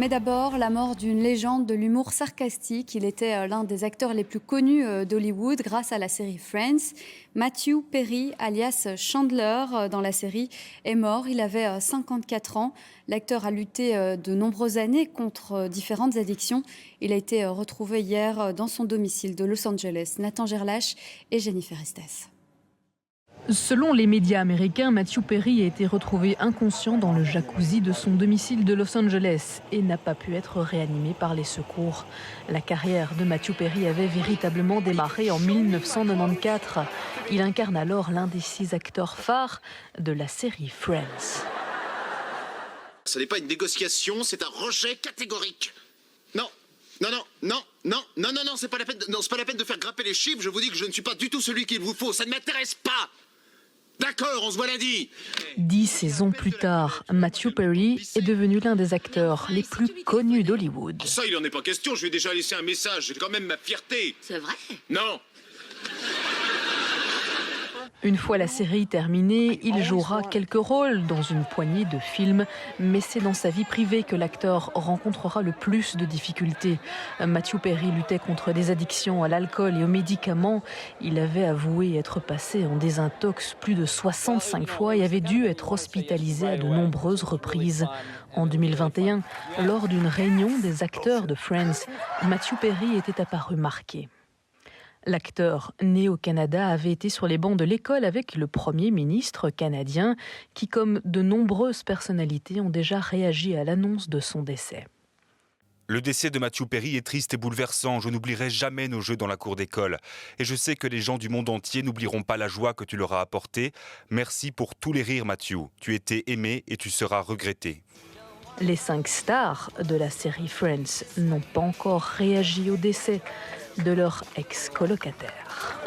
Mais d'abord, la mort d'une légende de l'humour sarcastique. Il était l'un des acteurs les plus connus d'Hollywood grâce à la série Friends. Matthew Perry, alias Chandler, dans la série, est mort. Il avait 54 ans. L'acteur a lutté de nombreuses années contre différentes addictions. Il a été retrouvé hier dans son domicile de Los Angeles. Nathan Gerlache et Jennifer Estes. Selon les médias américains, Matthew Perry a été retrouvé inconscient dans le jacuzzi de son domicile de Los Angeles et n'a pas pu être réanimé par les secours. La carrière de Matthew Perry avait véritablement démarré en 1994. Il incarne alors l'un des 6 acteurs phares de la série Friends. Ce n'est pas une négociation, c'est un rejet catégorique. Non, non, non, non, non, non, non, non, c'est pas la peine de faire grimper les chiffres. Je vous dis que je ne suis pas du tout celui qu'il vous faut. Ça ne m'intéresse pas. D'accord, on se voit lundi. 10 saisons plus tard, Matthew Perry est devenu l'un des acteurs les plus connus d'Hollywood. Ça, il en est pas question. Je lui ai déjà laissé un message. C'est quand même ma fierté. C'est vrai? Non. Une fois la série terminée, il jouera quelques rôles dans une poignée de films, mais c'est dans sa vie privée que l'acteur rencontrera le plus de difficultés. Matthew Perry luttait contre des addictions à l'alcool et aux médicaments. Il avait avoué être passé en désintox plus de 65 fois et avait dû être hospitalisé à de nombreuses reprises. En 2021, lors d'une réunion des acteurs de Friends, Matthew Perry était apparu marqué. L'acteur, né au Canada, avait été sur les bancs de l'école avec le Premier ministre canadien, qui, comme de nombreuses personnalités, ont déjà réagi à l'annonce de son décès. Le décès de Matthew Perry est triste et bouleversant. Je n'oublierai jamais nos jeux dans la cour d'école. Et je sais que les gens du monde entier n'oublieront pas la joie que tu leur as apportée. Merci pour tous les rires, Matthew. Tu étais aimé et tu seras regretté. Les 5 stars de la série Friends n'ont pas encore réagi au décès de leur ex-colocataire.